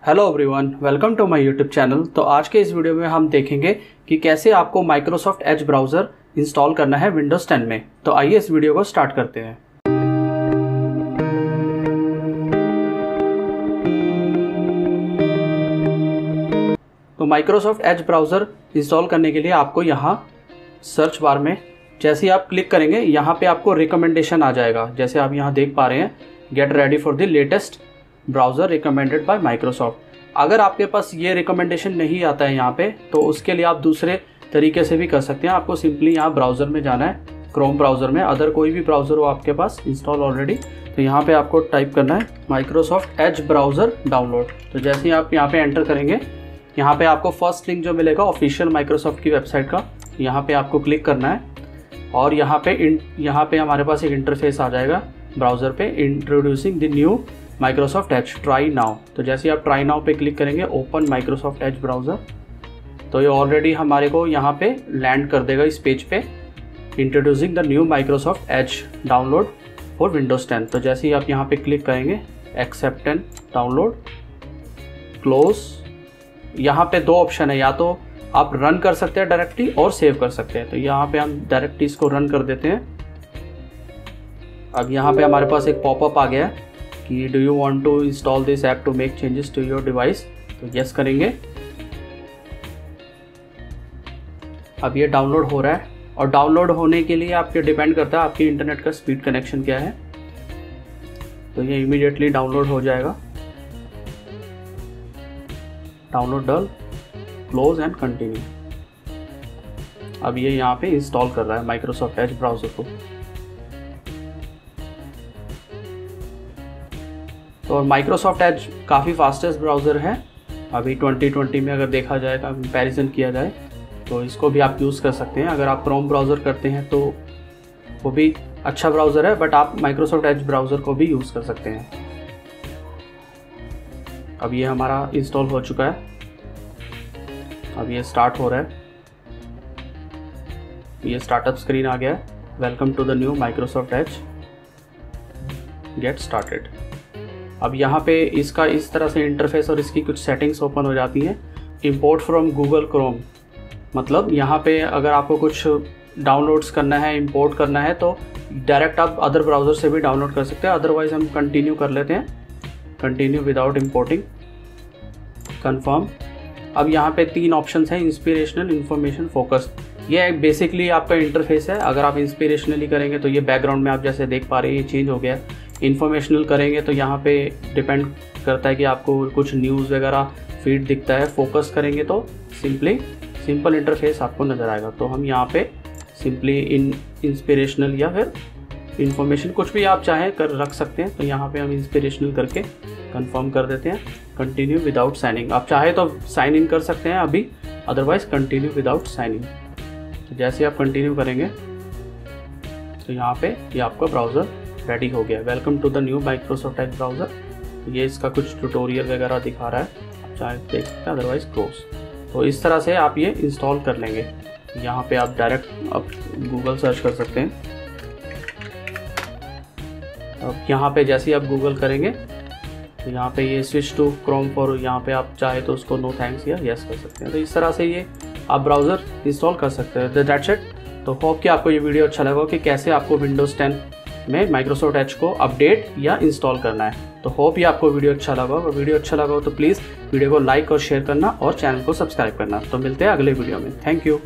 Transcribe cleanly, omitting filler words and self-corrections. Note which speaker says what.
Speaker 1: Hello everyone, welcome to my YouTube channel. तो आज के इस वीडियो में हम देखेंगे कि कैसे आपको माइक्रोसॉफ्ट एज ब्राउज़र इंस्टॉल करना है विंडोज़ 10 में। तो आइए इस वीडियो को स्टार्ट करते हैं। तो माइक्रोसॉफ्ट एज ब्राउज़र इंस्टॉल करने के लिए आपको यहाँ सर्च बार में जैसे ही आप क्लिक करेंगे यहाँ पे आपको रिकमेंडेशन आ जाएगा। जैसे आप यहाँ देख पा रहे हैं, get ready for the latest browser recommended by Microsoft. अगर आपके पास ये रिकमेंडेशन नहीं आता है यहाँ पे, तो उसके लिए आप दूसरे तरीके से भी कर सकते हैं। आपको सिंपली यहाँ ब्राउज़र में जाना है, क्रोम ब्राउज़र में, अदर कोई भी ब्राउज़र हो आपके पास इंस्टॉल ऑलरेडी, तो यहाँ पे आपको टाइप करना है माइक्रोसॉफ्ट एज ब्राउज़र डाउनलोड। तो जैसे ही आप यहाँ पे एंटर करेंगे, यहाँ पे आपको फर्स्ट लिंक जो मिलेगा ऑफिशियल माइक्रोसॉफ्ट की वेबसाइट का, यहाँ पे आपको क्लिक करना है और यहाँ पे हमारे पास एक इंटरफेस आ जाएगा ब्राउज़र पे, introducing the new Microsoft as try now. तो जैसे आप ट्राई नाउ पे क्लिक करेंगे, ओपन माइक्रोसॉफ्ट एज ब्राउज़र, तो ये ऑलरेडी हमारे को यहाँ पे लैंड कर देगा इस पेज पे, introducing the new Microsoft as download for Windows 10। तो जैसे ही आप यहाँ पे क्लिक करेंगे, एक्सेप्ट एंड डाउनलोड, क्लोज। यहाँ पे दो ऑप्शन है, या तो आप रन कर सकते हैं डायरेक्टली और सेव कर सकते हैं। तो यहाँ पे हम डायरेक्टली इसको रन कर देते हैं। अब यहाँ पे हमारे पास एक पॉपअप आ गया है कि do you want to install this app to make changes to your device. तो यस करेंगे। अब ये डाउनलोड हो रहा है, और डाउनलोड होने के लिए आपके डिपेंड करता है आपकी इंटरनेट का स्पीड कनेक्शन क्या है। तो ये इमीडिएटली डाउनलोड हो जाएगा। Download done, close and continue. अब ये यहाँ पे इंस्टॉल कर रहा है माइक्रोसॉफ्ट एज ब्राउज़र को। तो माइक्रोसॉफ्ट एज काफ़ी फास्टेस्ट ब्राउज़र है अभी 2020 में। अगर देखा जाए, कंपैरिजन किया जाए, तो इसको भी आप यूज़ कर सकते हैं। अगर आप क्रोम ब्राउज़र करते हैं तो वो भी अच्छा ब्राउज़र है, बट आप माइक्रोसॉफ्ट एज ब्राउज़र को भी यूज़ कर सकते हैं। अब ये हमारा इंस्टॉल हो चुका है। अब ये स्टार्ट हो रहा है, ये स्टार्टअप स्क्रीन आ गया है। Welcome to the new Microsoft Edge, get started. अब यहाँ पे इसका इस तरह से इंटरफेस और इसकी कुछ सेटिंग्स ओपन हो जाती हैं। इंपोर्ट फ्रॉम गूगल क्रोम, मतलब यहाँ पे अगर आपको कुछ डाउनलोड्स करना है, इंपोर्ट करना है, तो डायरेक्ट आप अदर ब्राउज़र से भी डाउनलोड कर सकते हैं। अदरवाइज हम कंटिन्यू कर लेते हैं, कंटिन्यू विदाउट इंपोर्टिंग, कन्फर्म। अब यहाँ पे 3 ऑप्शंस हैं, इंस्पिरेशनल, इन्फॉर्मेशन, फोकस। ये बेसिकली आपका इंटरफेस है। अगर आप इंस्पिरेशनली करेंगे तो ये बैकग्राउंड में आप जैसे देख पा रहे हैं ये चेंज हो गया। इन्फॉर्मेशनल करेंगे तो यहाँ पे डिपेंड करता है कि आपको कुछ न्यूज़ वगैरह फीड दिखता है। फोकस करेंगे तो सिंपल इंटरफेस आपको नज़र आएगा। तो हम यहाँ पे सिंपली इंस्पिरेशनल या फिर इन्फॉर्मेशन, कुछ भी आप चाहें कर रख सकते हैं। तो यहाँ पे हम इंस्पिरेशनल करके कंफर्म कर देते हैं, कंटिन्यू विदाउट साइनिंग। आप चाहे तो साइन इन कर सकते हैं अभी, अदरवाइज कंटिन्यू विदाउट साइनिंग। तो जैसे आप कंटिन्यू करेंगे तो यहाँ पे ये आपका ब्राउज़र रेडी हो गया। Welcome to the new Microsoft Edge browser. ये इसका कुछ ट्यूटोरियल वगैरह दिखा रहा है, आप चाहे देख सकते हैं, अदरवाइज क्लोज। तो इस तरह से आप ये इंस्टॉल कर लेंगे। यहाँ पे आप डायरेक्ट अब गूगल सर्च कर सकते हैं। अब यहाँ पे जैसे ही आप गूगल करेंगे तो यहाँ पे ये स्विच टू क्रोम फॉर, यहाँ पे आप चाहे तो उसको नो थैंक्स या यस कर सकते हैं। तो इस तरह से ये आप ब्राउज़र इंस्टॉल कर सकते हैं। That's it. तो होप कि आपको ये वीडियो अच्छा लगा कि कैसे आपको विंडोज़ 10 में माइक्रोसॉफ्ट एज को अपडेट या इंस्टॉल करना है। तो होप ये आपको वीडियो अच्छा लगा हो। वीडियो अच्छा लगा हो तो प्लीज़ वीडियो को लाइक और शेयर करना और चैनल को सब्सक्राइब करना। तो मिलते हैं अगले वीडियो में। Thank you.